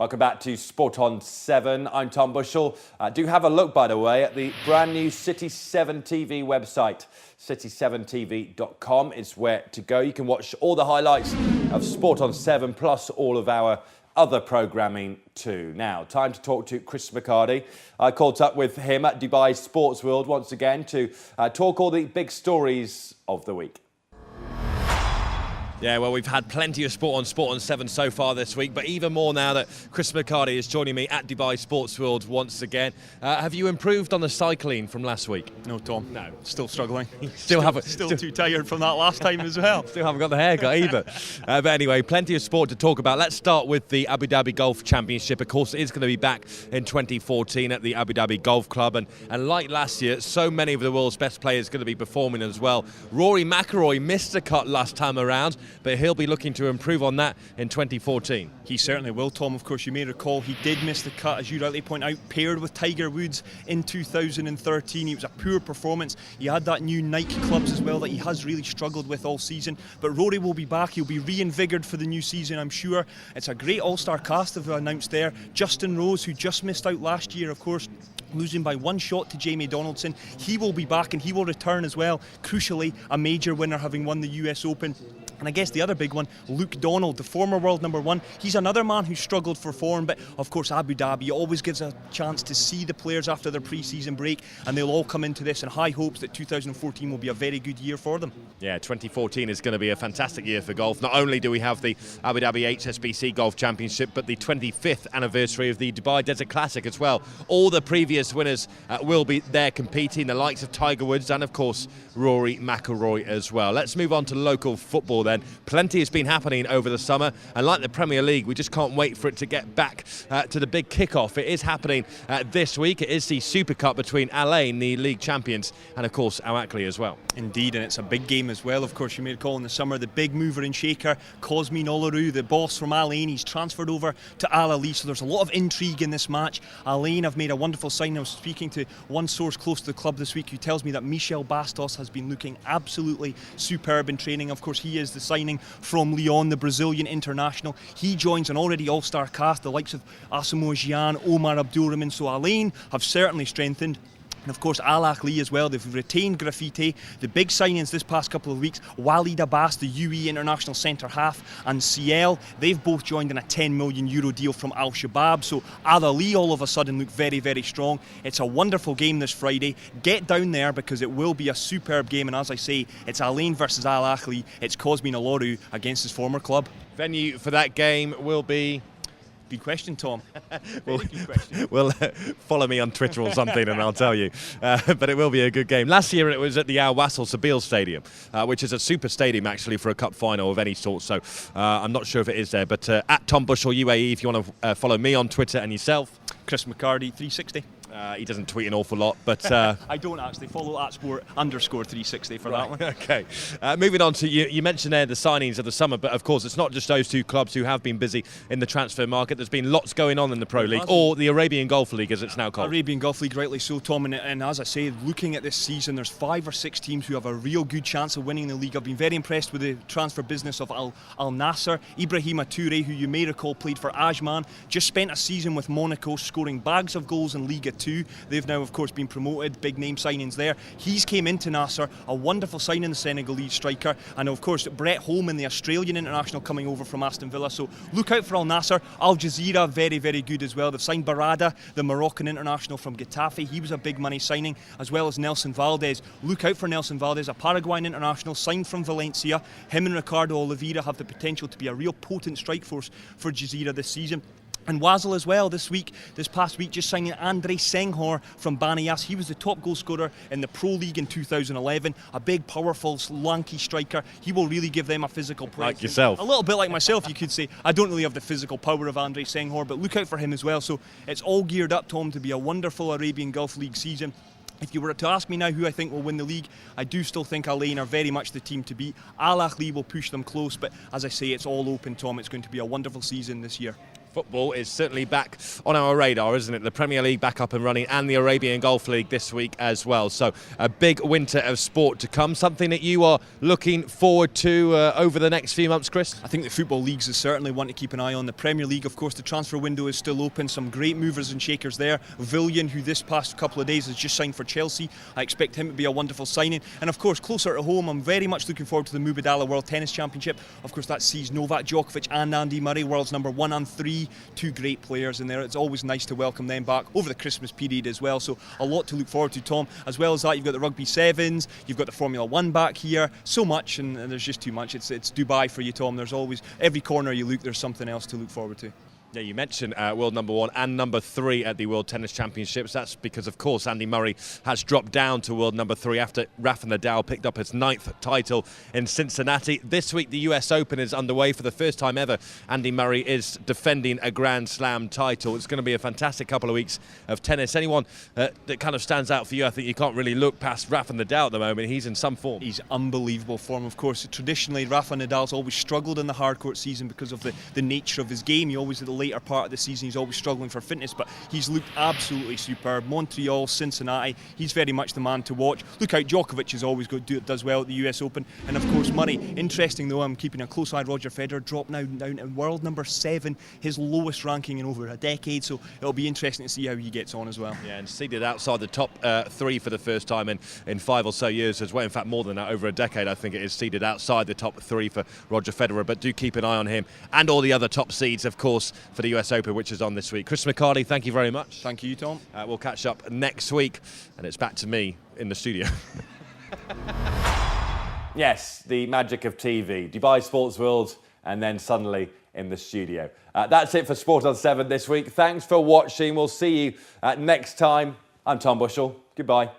Welcome back to Sport on 7. I'm Tom Bushell. Do have a look, by the way, at the brand new City 7 TV website. City7tv.com is where to go. You can watch all the highlights of Sport on 7 plus all of our other programming too. Now, time to talk to Chris McHardy. I caught up with him at Dubai Sports World once again to talk all the big stories of the week. Yeah, well, we've had plenty of Sport on 7 so far this week, but even more now that Chris McHardy is joining me at Dubai Sports World once again. Have you improved on the cycling from last week? No, Tom. No. Still struggling. Still too tired from that last time as well. Still haven't got the haircut either. But anyway, plenty of sport to talk about. Let's start with the Abu Dhabi Golf Championship. Of course, it is going to be back in 2014 at the Abu Dhabi Golf Club. And like last year, so many of the world's best players are going to be performing as well. Rory McIlroy missed the cut last time around, but he'll be looking to improve on that in 2014. He certainly will, Tom. Of course, you may recall he did miss the cut, as you rightly point out, paired with Tiger Woods in 2013. It was a poor performance. He had that new Nike clubs as well that he has really struggled with all season. But Rory will be back. He'll be reinvigorated for the new season, I'm sure. It's a great all-star cast they've announced there. Justin Rose, who just missed out last year, of course, losing by one shot to Jamie Donaldson. He will be back and he will return as well. Crucially, a major winner, having won the US Open. And I guess the other big one, Luke Donald, the former world number one. He's another man who struggled for form, but of course Abu Dhabi always gives a chance to see the players after their pre-season break, and they'll all come into this in high hopes that 2014 will be a very good year for them. Yeah, 2014 is going to be a fantastic year for golf. Not only do we have the Abu Dhabi HSBC Golf Championship, but the 25th anniversary of the Dubai Desert Classic as well. All the previous winners will be there competing, the likes of Tiger Woods and of course Rory McIlroy as well. Let's move on to local football then. Plenty has been happening over the summer, and like the Premier League, we just can't wait for it to get back to the big kick-off. It is happening this week. It is the Super Cup between Al Ain, the league champions, and of course Al Ahly as well. Indeed, and it's a big game as well. Of course, you may recall in the summer the big mover and shaker, Cosmin Olaru, the boss from Al Ain. He's transferred over to Al Ahly, so there's a lot of intrigue in this match. Al Ain have made a wonderful signing. I was speaking to one source close to the club this week who tells me that Michel Bastos has been looking absolutely superb in training. Of course, he is the signing from Lyon, the Brazilian international. He joins an already all-star cast, the likes of Asamoah Gyan, Omar Abdulrahman. So Al Ain have certainly strengthened. And of course Al Ahly as well, they've retained Graffiti. The big signings this past couple of weeks, Walid Abbas, the UE international centre half, and Ciel, they've both joined in a €10 million deal from Al Shabab. So Al Ahly all of a sudden look very, very strong. It's a wonderful game this Friday. Get down there because it will be a superb game. And as I say, it's Al Ain versus Al Ahly. It's Cosmin Olaru against his former club. Venue for that game will be... Good question, Tom. Well, follow me on Twitter or something and I'll tell you. But it will be a good game. Last year it was at the Al Wasl Sabil Stadium, which is a super stadium actually for a cup final of any sort. So I'm not sure if it is there. But at Tom Bushell UAE, if you want to follow me on Twitter, and yourself. Chris McHardy 360. He doesn't tweet an awful lot, but... I don't actually follow @sport_360 for that one. Okay. Moving on to, you mentioned there the signings of the summer, but of course it's not just those two clubs who have been busy in the transfer market. There's been lots going on in the Pro League, or the Arabian Golf League as it's now called. Arabian Golf League, rightly so, Tom, and as I say, looking at this season, there's 5 or 6 teams who have a real good chance of winning the league. I've been very impressed with the transfer business of Al Nassr. Ibrahima Touré, who you may recall played for Ajman, just spent a season with Monaco scoring bags of goals in Liga 2. They've now, of course, been promoted, big name signings there. He's came into Nasser, a wonderful signing, the Senegalese striker, and of course Brett Holman, the Australian international, coming over from Aston Villa. So look out for Al Nassr. Al Jazeera, very, very good as well. They've signed Barada, the Moroccan international from Getafe. He was a big money signing, as well as Nelson Valdez. Look out for Nelson Valdez, a Paraguayan international signed from Valencia. Him and Ricardo Oliveira have the potential to be a real potent strike force for Jazeera this season. And Wasl as well this past week, just signing Andre Senghor from Banias. He was the top goal scorer in the Pro League in 2011. A big, powerful, lanky striker. He will really give them a physical presence. Like yourself. A little bit like myself, you could say. I don't really have the physical power of Andre Senghor, but look out for him as well. So it's all geared up, Tom, to be a wonderful Arabian Golf League season. If you were to ask me now who I think will win the league, I do still think Al Ain are very much the team to beat. Al Ahly will push them close, but as I say, it's all open, Tom. It's going to be a wonderful season this year. Football is certainly back on our radar, isn't it? The Premier League back up and running, and the Arabian Golf League this week as well. So a big winter of sport to come. Something that you are looking forward to over the next few months, Chris? I think the football leagues is certainly one to keep an eye on. The Premier League, of course, the transfer window is still open. Some great movers and shakers there. Villian, who this past couple of days has just signed for Chelsea. I expect him to be a wonderful signing. And of course, closer to home, I'm very much looking forward to the Mubadala World Tennis Championship. Of course, that sees Novak Djokovic and Andy Murray, world's number 1 and 3, two great players in there. It's always nice to welcome them back over the Christmas period as well. So a lot to look forward to, Tom. As well as that, you've got the Rugby Sevens, you've got the Formula 1 back here. So much, and there's just too much. It's Dubai for you, Tom. There's always, every corner you look, there's something else to look forward to. Yeah, you mentioned world number 1 and number 3 at the World Tennis Championships. That's because, of course, Andy Murray has dropped down to world number 3 after Rafa Nadal picked up his 9th title in Cincinnati. This week, the US Open is underway for the first time ever. Andy Murray is defending a Grand Slam title. It's going to be a fantastic couple of weeks of tennis. Anyone that kind of stands out for you, I think you can't really look past Rafa Nadal at the moment. He's in some form. He's unbelievable form, of course. Traditionally, Rafa Nadal's always struggled in the hard court season because of the nature of his game. He always, at the later part of the season, he's always struggling for fitness, but he's looked absolutely superb. Montreal, Cincinnati, he's very much the man to watch. Look out, Djokovic is always good, does well at the US Open, and of course Murray. Interesting though, I'm keeping a close eye. Roger Federer dropped now down to world number 7, his lowest ranking in over a decade, so it'll be interesting to see how he gets on as well. Yeah, and seeded outside the top 3 for the first time in 5 or so years as well. In fact, more than that, over a decade I think it is, seeded outside the top 3 for Roger Federer, but do keep an eye on him and all the other top seeds, of course, for the US Open, which is on this week. Chris McHardy, thank you very much. Thank you, Tom. We'll catch up next week, and it's back to me in the studio. Yes, the magic of TV. Dubai Sports World, and then suddenly in the studio. That's it for Sport on 7 this week. Thanks for watching. We'll see you next time. I'm Tom Bushell. Goodbye.